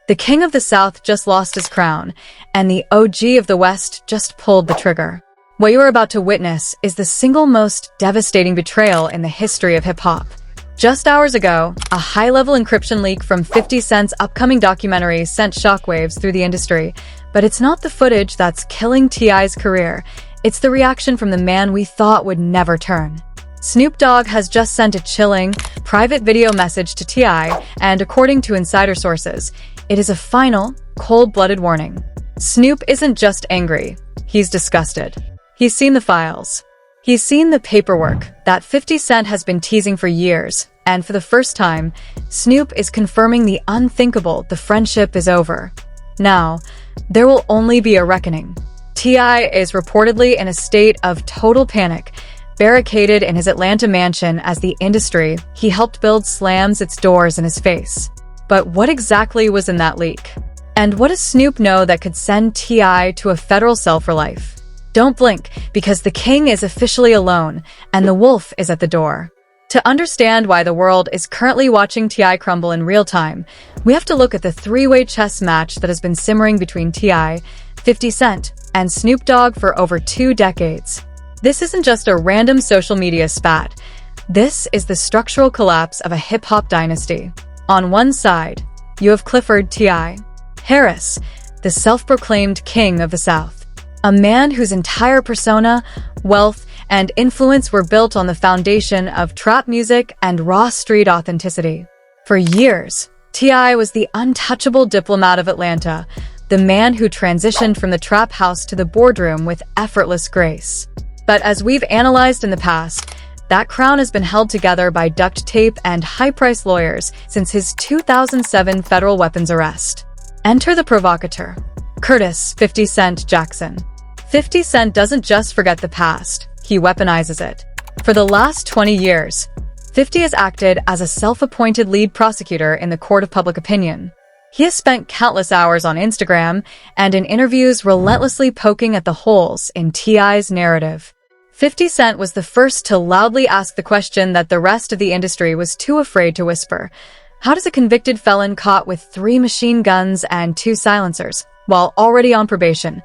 The king of the South just lost his crown, and the OG of the West just pulled the trigger. What you are about to witness is the single most devastating betrayal in the history of hip-hop. Just hours ago, a high-level encryption leak from 50 Cent's upcoming documentary sent shockwaves through the industry. But it's not the footage that's killing T.I.'s career. It's the reaction from the man we thought would never turn. Snoop Dogg has just sent a chilling, private video message to T.I., and according to insider sources, it is a final, cold-blooded warning. Snoop isn't just angry, he's disgusted. He's seen the files. He's seen the paperwork that 50 Cent has been teasing for years, and for the first time, Snoop is confirming the unthinkable: the friendship is over. Now, there will only be a reckoning. T.I. is reportedly in a state of total panic, barricaded in his Atlanta mansion as the industry he helped build slams its doors in his face. But what exactly was in that leak? And what does Snoop know that could send T.I. to a federal cell for life? Don't blink, because the king is officially alone, and the wolf is at the door. To understand why the world is currently watching T.I. crumble in real time, we have to look at the three-way chess match that has been simmering between T.I., 50 Cent, and Snoop Dogg for over 2 decades. This isn't just a random social media spat. This is the structural collapse of a hip-hop dynasty. On one side, you have Clifford T.I. Harris, the self-proclaimed king of the South. A man whose entire persona, wealth, and influence were built on the foundation of trap music and raw street authenticity. For years, T.I. was the untouchable diplomat of Atlanta, the man who transitioned from the trap house to the boardroom with effortless grace. But as we've analyzed in the past, that crown has been held together by duct tape and high-priced lawyers since his 2007 federal weapons arrest. Enter the provocateur, Curtis 50 Cent Jackson. 50 Cent doesn't just forget the past, he weaponizes it. For the last 20 years, 50 has acted as a self-appointed lead prosecutor in the court of public opinion. He has spent countless hours on Instagram and in interviews relentlessly poking at the holes in T.I.'s narrative. 50 Cent was the first to loudly ask the question that the rest of the industry was too afraid to whisper. How does a convicted felon caught with 3 machine guns and 2 silencers, while already on probation,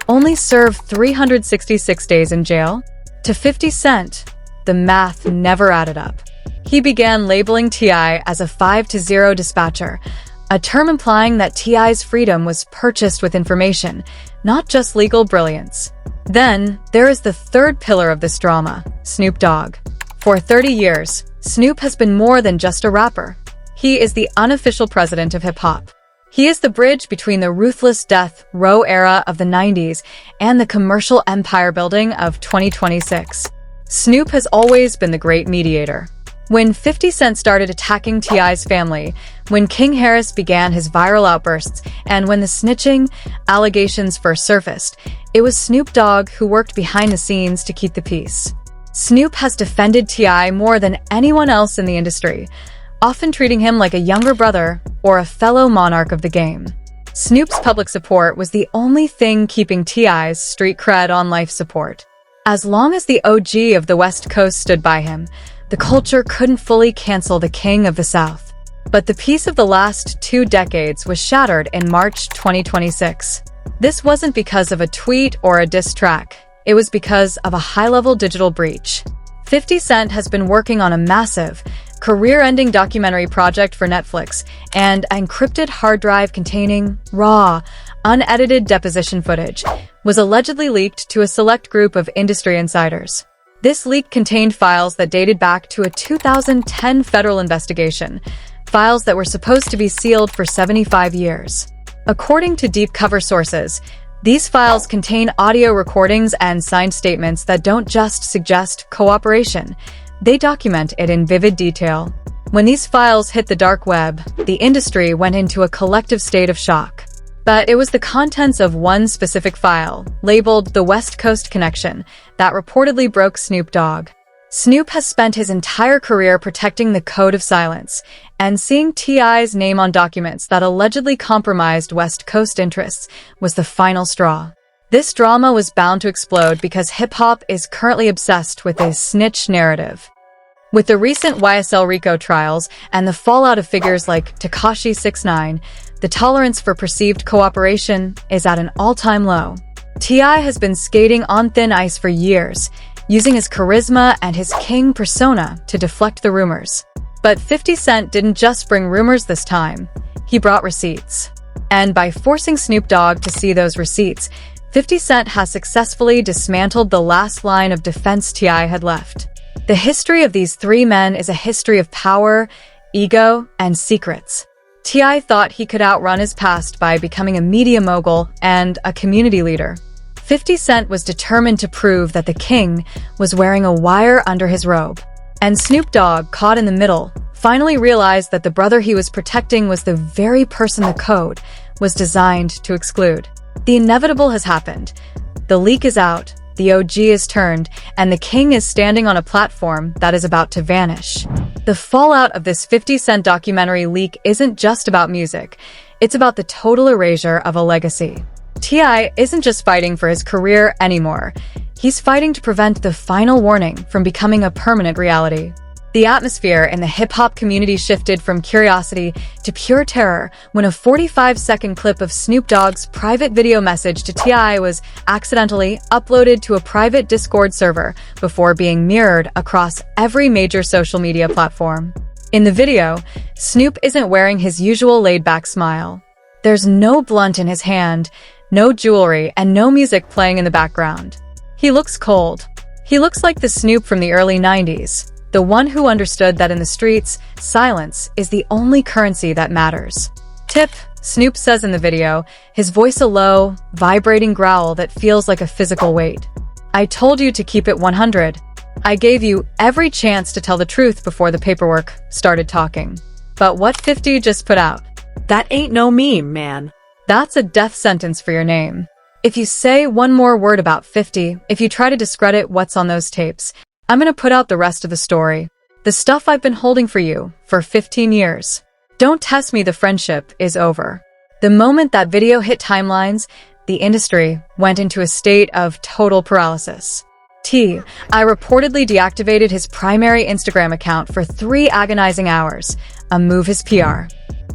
only serve 366 days in jail? To 50 Cent, the math never added up. He began labeling T.I. as a 5-0 dispatcher, a term implying that T.I.'s freedom was purchased with information, not just legal brilliance. Then, there is the third pillar of this drama, Snoop Dogg. For 30 years, Snoop has been more than just a rapper. He is the unofficial president of hip-hop. He is the bridge between the ruthless death row era of the 90s and the commercial empire building of 2026. Snoop has always been the great mediator. When 50 Cent started attacking T.I.'s family, when King Harris began his viral outbursts, and when the snitching allegations first surfaced, it was Snoop Dogg who worked behind the scenes to keep the peace. Snoop has defended T.I. more than anyone else in the industry, often treating him like a younger brother or a fellow monarch of the game. Snoop's public support was the only thing keeping T.I.'s street cred on life support. As long as the OG of the West Coast stood by him, the culture couldn't fully cancel the king of the South. But the peace of the last 2 decades was shattered in March 2026. This wasn't because of a tweet or a diss track. It was because of a high-level digital breach. 50 Cent has been working on a massive, career-ending documentary project for Netflix, and an encrypted hard drive containing raw, unedited deposition footage was allegedly leaked to a select group of industry insiders. This leak contained files that dated back to a 2010 federal investigation, files that were supposed to be sealed for 75 years. According to deep cover sources, these files contain audio recordings and signed statements that don't just suggest cooperation, they document it in vivid detail. When these files hit the dark web, the industry went into a collective state of shock. But it was the contents of one specific file, labeled the West Coast Connection, that reportedly broke Snoop Dogg. Snoop has spent his entire career protecting the code of silence, and seeing T.I.'s name on documents that allegedly compromised West Coast interests was the final straw. This drama was bound to explode because hip-hop is currently obsessed with a snitch narrative. With the recent YSL RICO trials and the fallout of figures like Tekashi 6ix9ine, The tolerance for perceived cooperation is at an all-time low. T.I. has been skating on thin ice for years, using his charisma and his king persona to deflect the rumors. But 50 Cent didn't just bring rumors this time, he brought receipts. And by forcing Snoop Dogg to see those receipts, 50 Cent has successfully dismantled the last line of defense T.I. had left. The history of these three men is a history of power, ego, and secrets. T.I. thought he could outrun his past by becoming a media mogul and a community leader. 50 Cent was determined to prove that the king was wearing a wire under his robe. And Snoop Dogg, caught in the middle, finally realized that the brother he was protecting was the very person the code was designed to exclude. The inevitable has happened. The leak is out, the OG is turned, and the king is standing on a platform that is about to vanish. The fallout of this 50 Cent documentary leak isn't just about music. It's about the total erasure of a legacy. T.I. isn't just fighting for his career anymore. He's fighting to prevent the final warning from becoming a permanent reality. The atmosphere in the hip-hop community shifted from curiosity to pure terror when a 45-second clip of Snoop Dogg's private video message to T.I. was accidentally uploaded to a private Discord server before being mirrored across every major social media platform. In the video, Snoop isn't wearing his usual laid-back smile. There's no blunt in his hand, no jewelry, and no music playing in the background. He looks cold. He looks like the Snoop from the early 90s. The one who understood that in the streets, silence is the only currency that matters. Tip, Snoop says in the video, his voice a low, vibrating growl that feels like a physical weight. I told you to keep it 100. I gave you every chance to tell the truth before the paperwork started talking. But what 50 just put out? That ain't no meme, man. That's a death sentence for your name. If you say one more word about 50, if you try to discredit what's on those tapes, I'm gonna put out the rest of the story. The stuff I've been holding for you for 15 years. Don't test me, the friendship is over. The moment that video hit timelines, the industry went into a state of total paralysis. T.I. reportedly deactivated his primary Instagram account for 3 agonizing hours, a move his PR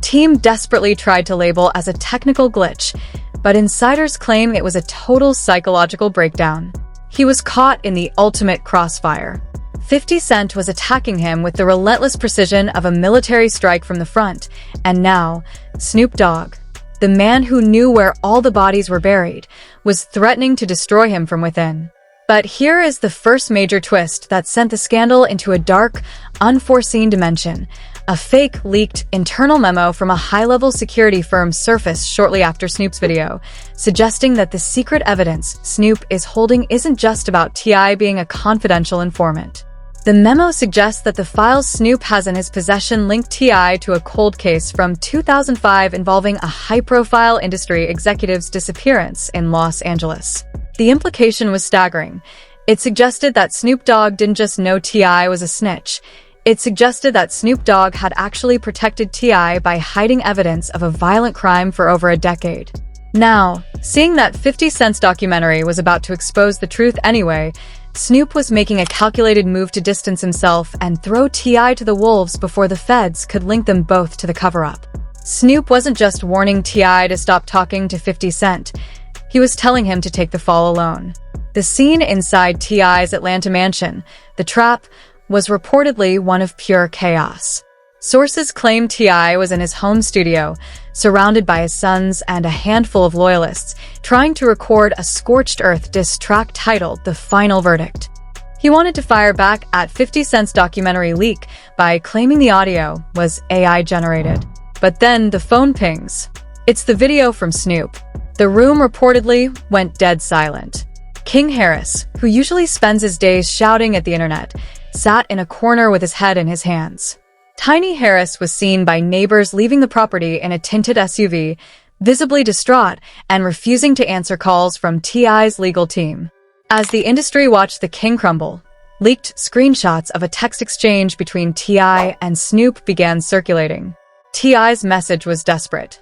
team desperately tried to label as a technical glitch, but insiders claim it was a total psychological breakdown. He was caught in the ultimate crossfire. 50 Cent was attacking him with the relentless precision of a military strike from the front, and now, Snoop Dogg, the man who knew where all the bodies were buried, was threatening to destroy him from within. But here is the first major twist that sent the scandal into a dark, unforeseen dimension. A fake, leaked, internal memo from a high-level security firm surfaced shortly after Snoop's video, suggesting that the secret evidence Snoop is holding isn't just about T.I. being a confidential informant. The memo suggests that the files Snoop has in his possession link T.I. to a cold case from 2005 involving a high-profile industry executive's disappearance in Los Angeles. The implication was staggering. It suggested that Snoop Dogg didn't just know T.I. was a snitch. It suggested that Snoop Dogg had actually protected T.I. by hiding evidence of a violent crime for over a decade. Now, seeing that 50 Cent's documentary was about to expose the truth anyway, Snoop was making a calculated move to distance himself and throw T.I. to the wolves before the feds could link them both to the cover-up. Snoop wasn't just warning T.I. to stop talking to 50 Cent. He was telling him to take the fall alone. The scene inside T.I.'s Atlanta mansion, the trap, was reportedly one of pure chaos. Sources claim T.I. was in his home studio, surrounded by his sons and a handful of loyalists, trying to record a scorched earth diss track titled The Final Verdict. He wanted to fire back at 50 Cent's documentary leak by claiming the audio was AI-generated. But then the phone pings. It's the video from Snoop. The room reportedly went dead silent. King Harris, who usually spends his days shouting at the internet, sat in a corner with his head in his hands. Tiny Harris was seen by neighbors leaving the property in a tinted SUV, visibly distraught and refusing to answer calls from T.I.'s legal team. As the industry watched the king crumble, leaked screenshots of a text exchange between T.I. and Snoop began circulating. T.I.'s message was desperate.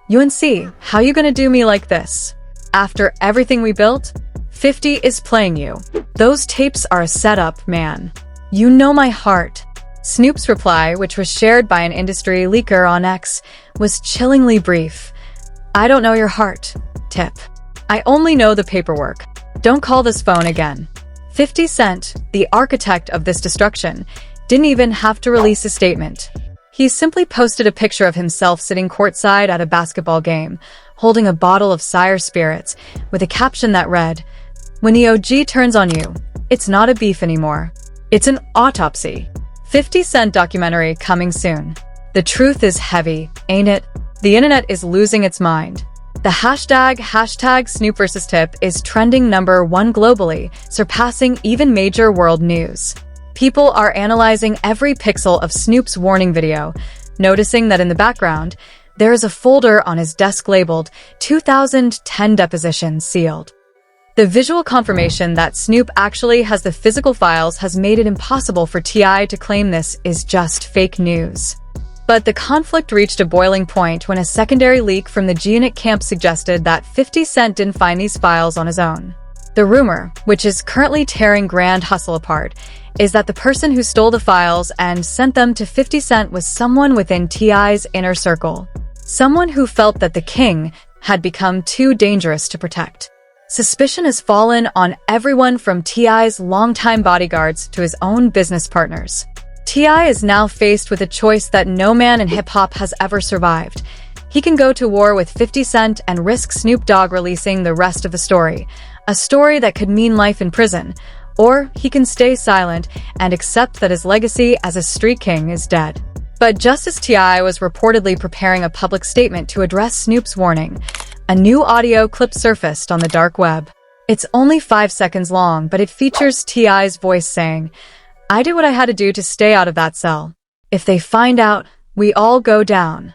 UNC, how you gonna do me like this? After everything we built? 50 is playing you. Those tapes are a setup, man. You know my heart. Snoop's reply, which was shared by an industry leaker on X, was chillingly brief. "I don't know your heart. Tip. I only know the paperwork. Don't call this phone again." 50 Cent, the architect of this destruction, didn't even have to release a statement. He simply posted a picture of himself sitting courtside at a basketball game, holding a bottle of Sire Spirits, with a caption that read, "When the OG turns on you, it's not a beef anymore. It's an autopsy." 50 Cent documentary coming soon. The truth is heavy, ain't it? The internet is losing its mind. The hashtag Snoop vs. Tip is trending #1 globally, surpassing even major world news. People are analyzing every pixel of Snoop's warning video, noticing that in the background, there is a folder on his desk labeled 2010 Deposition Sealed. The visual confirmation that Snoop actually has the physical files has made it impossible for T.I. to claim this is just fake news. But the conflict reached a boiling point when a secondary leak from the G-Unit camp suggested that 50 Cent didn't find these files on his own. The rumor, which is currently tearing Grand Hustle apart, is that the person who stole the files and sent them to 50 Cent was someone within T.I.'s inner circle. Someone who felt that the king had become too dangerous to protect. Suspicion has fallen on everyone from T.I.'s longtime bodyguards to his own business partners. T.I. is now faced with a choice that no man in hip-hop has ever survived. He can go to war with 50 Cent and risk Snoop Dogg releasing the rest of the story, a story that could mean life in prison, or he can stay silent and accept that his legacy as a street king is dead. But just as T.I. was reportedly preparing a public statement to address Snoop's warning, a new audio clip surfaced on the dark web. It's only 5 seconds long, but it features T.I.'s voice saying, "I did what I had to do to stay out of that cell. If they find out, we all go down."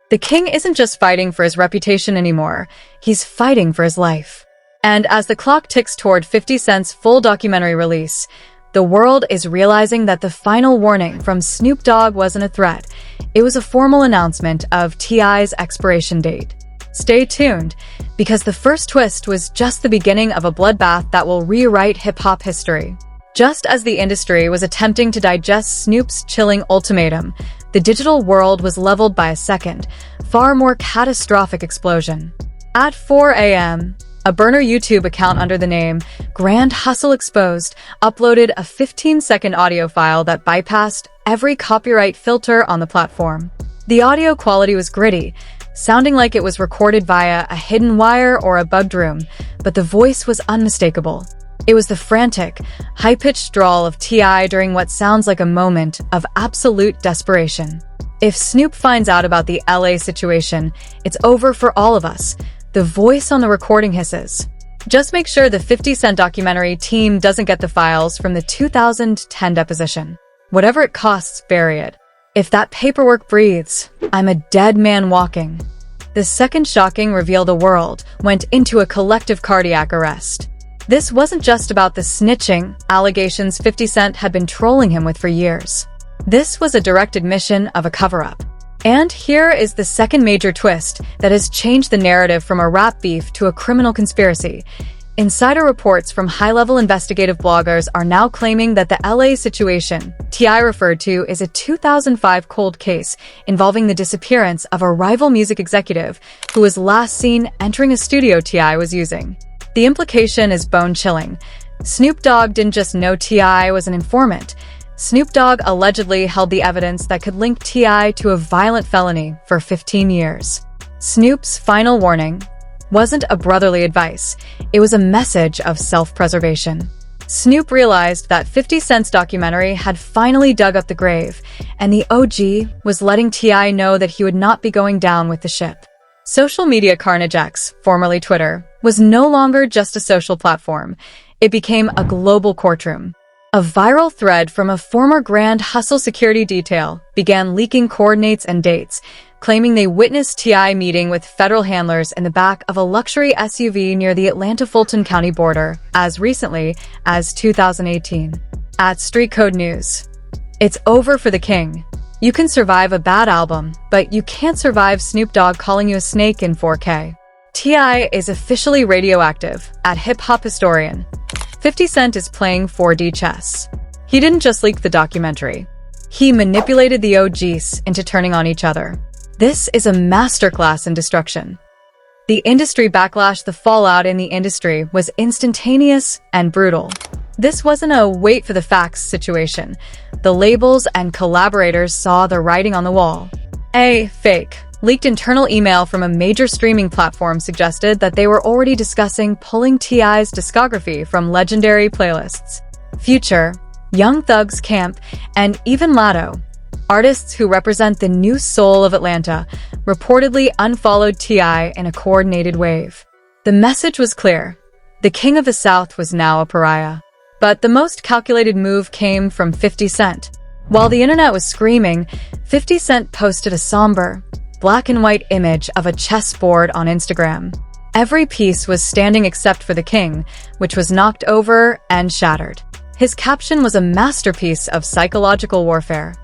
The king isn't just fighting for his reputation anymore, he's fighting for his life. And as the clock ticks toward 50 Cent's full documentary release, the world is realizing that the final warning from Snoop Dogg wasn't a threat. It was a formal announcement of T.I.'s expiration date. Stay tuned, because the first twist was just the beginning of a bloodbath that will rewrite hip-hop history. Just as the industry was attempting to digest Snoop's chilling ultimatum, the digital world was leveled by a second, far more catastrophic explosion. At 4 a.m., a burner YouTube account under the name Grand Hustle Exposed uploaded a 15-second audio file that bypassed every copyright filter on the platform. The audio quality was gritty, sounding like it was recorded via a hidden wire or a bugged room, but the voice was unmistakable. It was the frantic, high-pitched drawl of T.I. during what sounds like a moment of absolute desperation. If Snoop finds out about the LA situation, it's over for all of us, the voice on the recording hisses. Just make sure the 50 Cent documentary team doesn't get the files from the 2010 deposition. Whatever it costs, bury it. If that paperwork breathes, I'm a dead man walking. The second shocking reveal the world went into a collective cardiac arrest. This wasn't just about the snitching allegations 50 Cent had been trolling him with for years. This was a direct admission of a cover-up. And here is the second major twist that has changed the narrative from a rap beef to a criminal conspiracy. Insider reports from high-level investigative bloggers are now claiming that the LA situation T.I. referred to is a 2005 cold case involving the disappearance of a rival music executive who was last seen entering a studio T.I. was using. The implication is bone-chilling. Snoop Dogg didn't just know T.I. was an informant. Snoop Dogg allegedly held the evidence that could link T.I. to a violent felony for 15 years. Snoop's final warning wasn't a brotherly advice. It was a message of self-preservation. Snoop realized that 50 Cent's documentary had finally dug up the grave, and the OG was letting T.I. know that he would not be going down with the ship. Social media carnage X, formerly Twitter, was no longer just a social platform. It became a global courtroom. A viral thread from a former Grand Hustle security detail began leaking coordinates and dates, claiming they witnessed T.I. meeting with federal handlers in the back of a luxury SUV near the Atlanta-Fulton County border as recently as 2018. At Street Code News, it's over for the king. You can survive a bad album, but you can't survive Snoop Dogg calling you a snake in 4K. T.I. is officially radioactive. At Hip Hop Historian, 50 Cent is playing 4D chess. He didn't just leak the documentary. He manipulated the OGs into turning on each other. This is a masterclass in destruction. The industry backlash, the fallout in the industry was instantaneous and brutal. This wasn't a wait for the facts situation. The labels and collaborators saw the writing on the wall. A fake, leaked internal email from a major streaming platform suggested that they were already discussing pulling T.I.'s discography from legendary playlists. Future, Young Thug's Camp, and even Latto, artists who represent the new soul of Atlanta, reportedly unfollowed T.I. in a coordinated wave. The message was clear. The King of the South was now a pariah. But the most calculated move came from 50 Cent. While the internet was screaming, 50 Cent posted a somber, black and white image of a chessboard on Instagram. Every piece was standing except for the king, which was knocked over and shattered. His caption was a masterpiece of psychological warfare.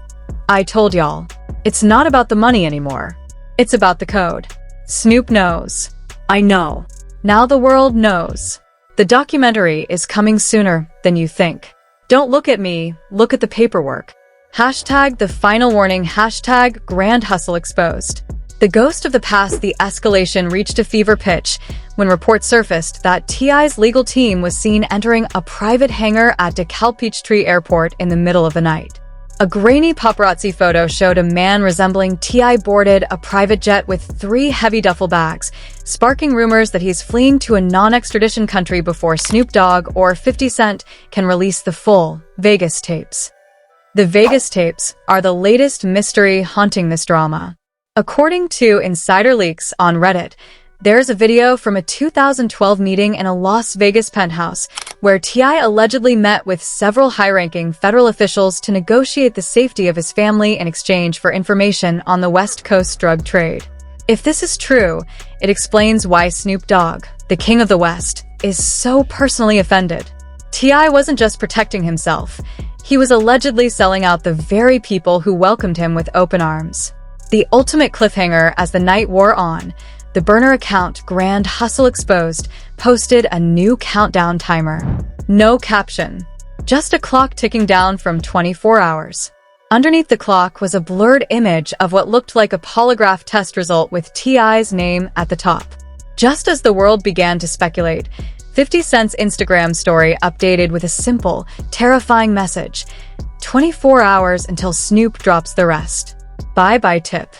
I told y'all, it's not about the money anymore. It's about the code. Snoop knows. I know. Now the world knows. The documentary is coming sooner than you think. Don't look at me, look at the paperwork. Hashtag the final warning, hashtag grand hustle exposed. The ghost of the past, the escalation reached a fever pitch when reports surfaced that T.I.'s legal team was seen entering a private hangar at DeKalb Peachtree Airport in the middle of the night. A grainy paparazzi photo showed a man resembling T.I. boarded a private jet with 3 heavy duffel bags, sparking rumors that he's fleeing to a non-extradition country before Snoop Dogg or 50 Cent can release the full Vegas tapes. The Vegas tapes are the latest mystery haunting this drama. According to insider leaks on Reddit, there's a video from a 2012 meeting in a Las Vegas penthouse where T.I. allegedly met with several high-ranking federal officials to negotiate the safety of his family in exchange for information on the West Coast drug trade. If this is true, it explains why Snoop Dogg, the King of the West, is so personally offended. T.I. wasn't just protecting himself. He was allegedly selling out the very people who welcomed him with open arms. The ultimate cliffhanger as the night wore on, the burner account Grand Hustle Exposed posted a new countdown timer. No caption, just a clock ticking down from 24 hours. Underneath the clock was a blurred image of what looked like a polygraph test result with T.I.'s name at the top. Just as the world began to speculate, 50 Cent's Instagram story updated with a simple, terrifying message: 24 hours until Snoop drops the rest. Bye-bye tip.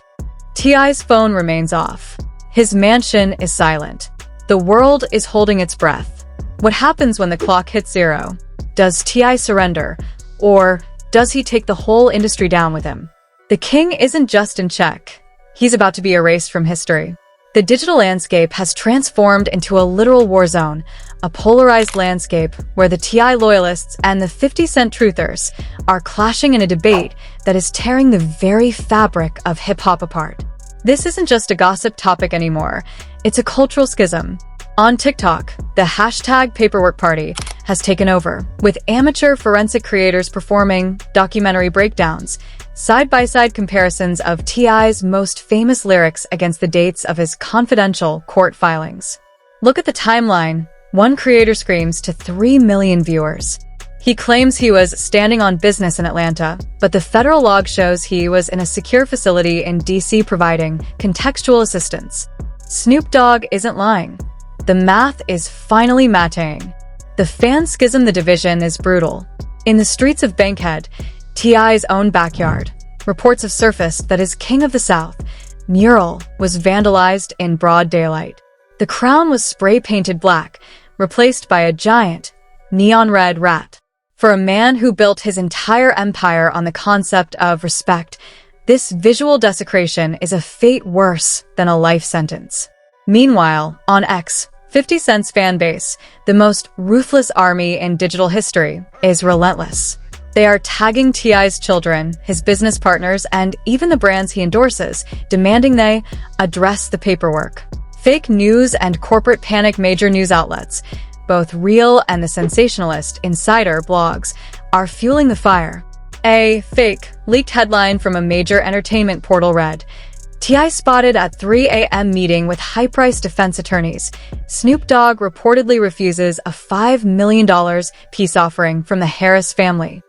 T.I.'s phone remains off. His mansion is silent. The world is holding its breath. What happens when the clock hits 0? Does T.I. surrender? Or does he take the whole industry down with him? The king isn't just in check. He's about to be erased from history. The digital landscape has transformed into a literal war zone, a polarized landscape where the T.I. loyalists and the 50 Cent truthers are clashing in a debate that is tearing the very fabric of hip-hop apart. This isn't just a gossip topic anymore. It's a cultural schism. On TikTok, the hashtag paperwork party has taken over, with amateur forensic creators performing documentary breakdowns, side-by-side comparisons of T.I.'s most famous lyrics against the dates of his confidential court filings. Look at the timeline. One creator screams to 3 million viewers. He claims he was standing on business in Atlanta, but the federal log shows he was in a secure facility in D.C. providing contextual assistance. Snoop Dogg isn't lying. The math is finally mattering. The fan schism, the division is brutal. In the streets of Bankhead, T.I.'s own backyard, reports have surfaced that his King of the South mural was vandalized in broad daylight. The crown was spray-painted black, replaced by a giant, neon red rat. For a man who built his entire empire on the concept of respect, this visual desecration is a fate worse than a life sentence. Meanwhile, on X, 50 Cent's fan base, the most ruthless army in digital history, is relentless. They are tagging T.I.'s children, his business partners, and even the brands he endorses, demanding they address the paperwork. Fake news and corporate panic, major news outlets, both real and the sensationalist insider blogs, are fueling the fire. A fake, leaked headline from a major entertainment portal read, T.I. spotted at 3 a.m. meeting with high-priced defense attorneys. Snoop Dogg reportedly refuses a $5 million peace offering from the Harris family.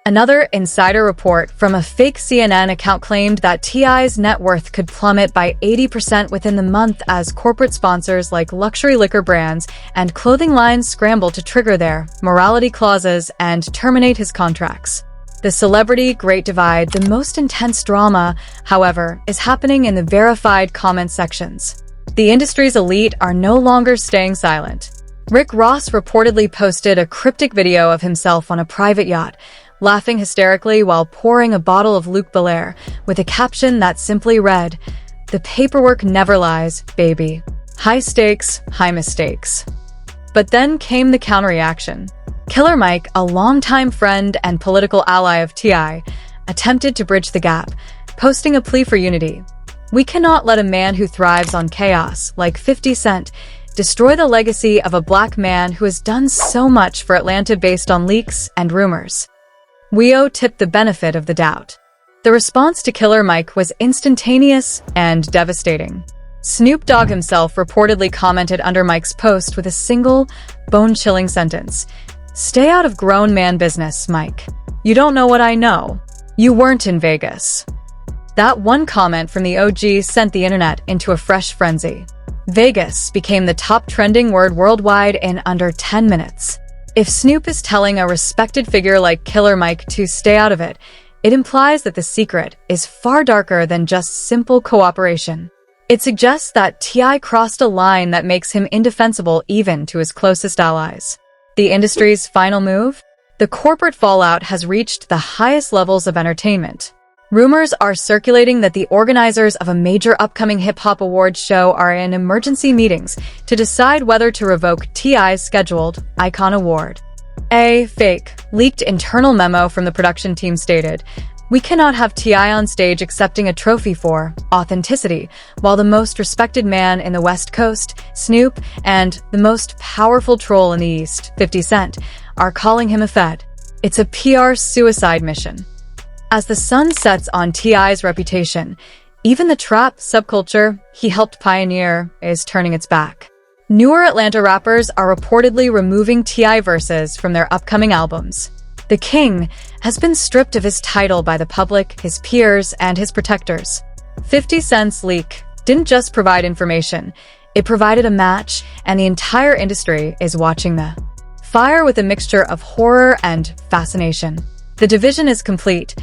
Another insider report from a fake CNN account claimed that T.I.'s net worth could plummet by 80% within the month as corporate sponsors like luxury liquor brands and clothing lines scramble to trigger their morality clauses and terminate his contracts. The celebrity Great Divide, the most intense drama, however, is happening in the verified comment sections. The industry's elite are no longer staying silent. Rick Ross reportedly posted a cryptic video of himself on a private yacht, laughing hysterically while pouring a bottle of Luc Belaire, with a caption that simply read, "The paperwork never lies, baby. High stakes, high mistakes." But then came the counterreaction. Killer Mike, a longtime friend and political ally of T.I., attempted to bridge the gap, posting a plea for unity. "We cannot let a man who thrives on chaos, like 50 Cent, destroy the legacy of a black man who has done so much for Atlanta based on leaks and rumors." We owe Tip the benefit of the doubt. The response to Killer Mike was instantaneous and devastating. Snoop Dogg himself reportedly commented under Mike's post with a single, bone-chilling sentence. "Stay out of grown man business, Mike. You don't know what I know. You weren't in Vegas." That one comment from the OG sent the internet into a fresh frenzy. Vegas became the top trending word worldwide in under 10 minutes. If Snoop is telling a respected figure like Killer Mike to stay out of it, it implies that the secret is far darker than just simple cooperation. It suggests that T.I. crossed a line that makes him indefensible even to his closest allies. The industry's final move? The corporate fallout has reached the highest levels of entertainment. Rumors are circulating that the organizers of a major upcoming hip-hop awards show are in emergency meetings to decide whether to revoke T.I.'s scheduled Icon Award. A fake, leaked internal memo from the production team stated, "We cannot have T.I. on stage accepting a trophy for authenticity, while the most respected man in the West Coast, Snoop, and the most powerful troll in the East, 50 Cent, are calling him a fed. It's a PR suicide mission." As the sun sets on T.I.'s reputation, even the trap subculture he helped pioneer is turning its back. Newer Atlanta rappers are reportedly removing T.I. verses from their upcoming albums. The King has been stripped of his title by the public, his peers, and his protectors. 50 Cent's leak didn't just provide information, it provided a match, and the entire industry is watching the fire with a mixture of horror and fascination. The division is complete.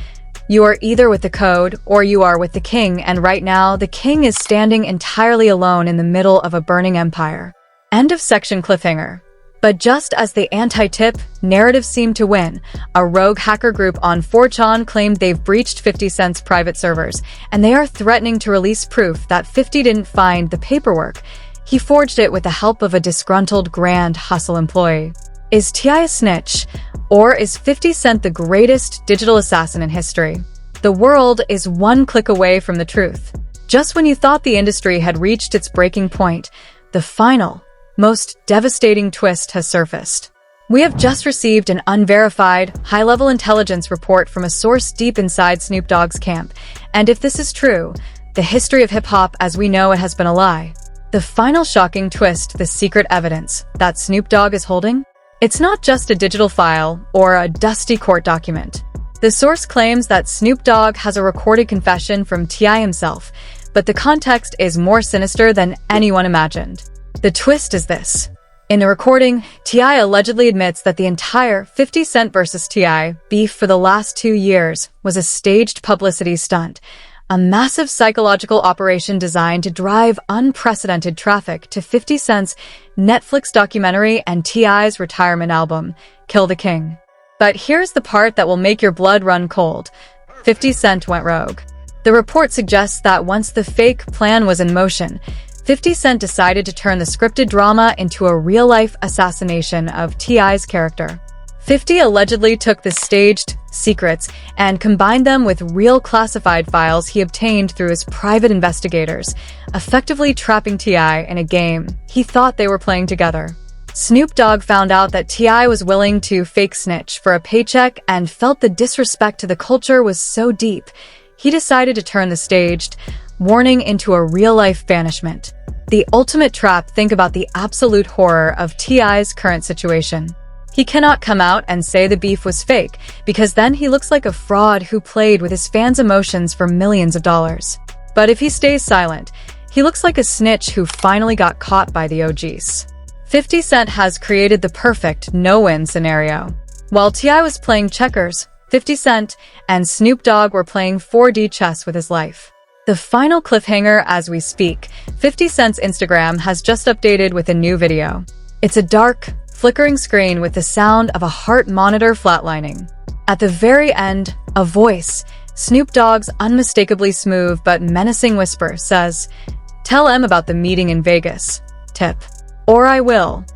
You are either with the code or you are with the King, and right now the King is standing entirely alone in the middle of a burning empire. End of section cliffhanger. But just as the anti-Tip narrative seemed to win, a rogue hacker group on 4chan claimed they've breached 50 Cent's private servers, and they are threatening to release proof that 50 didn't find the paperwork. He forged it with the help of a disgruntled Grand Hustle employee. Is T.I. a snitch? Or is 50 Cent the greatest digital assassin in history? The world is one click away from the truth. Just when you thought the industry had reached its breaking point, the final, most devastating twist has surfaced. We have just received an unverified, high-level intelligence report from a source deep inside Snoop Dogg's camp, and if this is true, the history of hip-hop as we know it has been a lie. The final shocking twist, the secret evidence that Snoop Dogg is holding? It's not just a digital file or a dusty court document. The source claims that Snoop Dogg has a recorded confession from T.I. himself, but the context is more sinister than anyone imagined. The twist is this. In the recording, T.I. allegedly admits that the entire 50 Cent vs. T.I. beef for the last 2 years was a staged publicity stunt, a massive psychological operation designed to drive unprecedented traffic to 50 Cent's Netflix documentary and T.I.'s retirement album, Kill the King. But here's the part that will make your blood run cold. 50 Cent went rogue. The report suggests that once the fake plan was in motion, 50 Cent decided to turn the scripted drama into a real-life assassination of T.I.'s character. 50 allegedly took the staged secrets and combined them with real classified files he obtained through his private investigators, effectively trapping T.I. in a game he thought they were playing together. Snoop Dogg found out that T.I. was willing to fake snitch for a paycheck and felt the disrespect to the culture was so deep, he decided to turn the staged warning into a real-life banishment. The ultimate trap. Think about the absolute horror of T.I.'s current situation. He cannot come out and say the beef was fake, because then he looks like a fraud who played with his fans' emotions for millions of dollars. But if he stays silent, he looks like a snitch who finally got caught by the OGs. 50 Cent has created the perfect no-win scenario. While T.I. was playing checkers, 50 Cent and Snoop Dogg were playing 4D chess with his life. The final cliffhanger as we speak, 50 Cent's Instagram has just updated with a new video. It's a dark, flickering screen with the sound of a heart monitor flatlining. At the very end, a voice, Snoop Dogg's unmistakably smooth but menacing whisper, says, "Tell M about the meeting in Vegas. Tip. Or I will."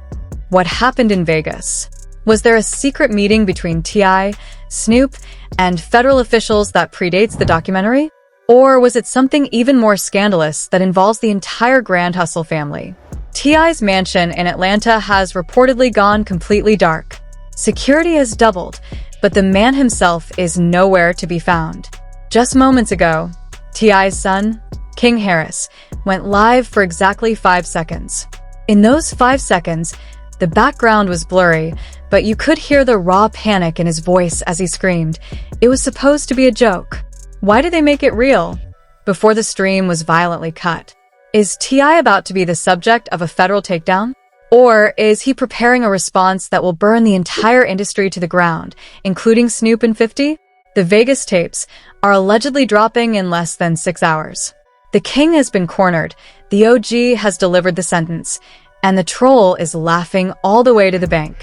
What happened in Vegas? Was there a secret meeting between T.I., Snoop, and federal officials that predates the documentary? Or was it something even more scandalous that involves the entire Grand Hustle family? T.I.'s mansion in Atlanta has reportedly gone completely dark. Security has doubled, but the man himself is nowhere to be found. Just moments ago, T.I.'s son, King Harris, went live for exactly 5 seconds. In those 5 seconds, the background was blurry, but you could hear the raw panic in his voice as he screamed. It was supposed to be a joke. Why did they make it real? Before the stream was violently cut. Is T.I. about to be the subject of a federal takedown? Or is he preparing a response that will burn the entire industry to the ground, including Snoop and 50? The Vegas tapes are allegedly dropping in less than 6 hours. The king has been cornered, the OG has delivered the sentence, and the troll is laughing all the way to the bank.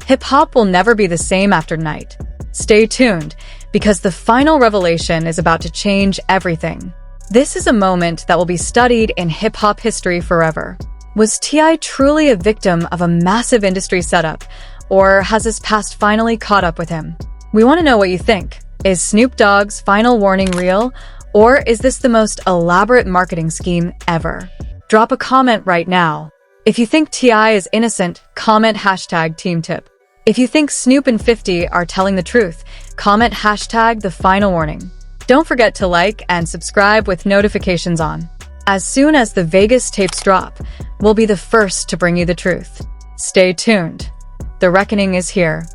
Hip-hop will never be the same after night. Stay tuned, because the final revelation is about to change everything. This is a moment that will be studied in hip-hop history forever. Was T.I. truly a victim of a massive industry setup, or has his past finally caught up with him? We want to know what you think. Is Snoop Dogg's final warning real, or is this the most elaborate marketing scheme ever? Drop a comment right now. If you think T.I. is innocent, comment #TeamTip. If you think Snoop and 50 are telling the truth, comment #the final warning. Don't forget to like and subscribe with notifications on. As soon as the Vegas tapes drop, we'll be the first to bring you the truth. Stay tuned. The reckoning is here.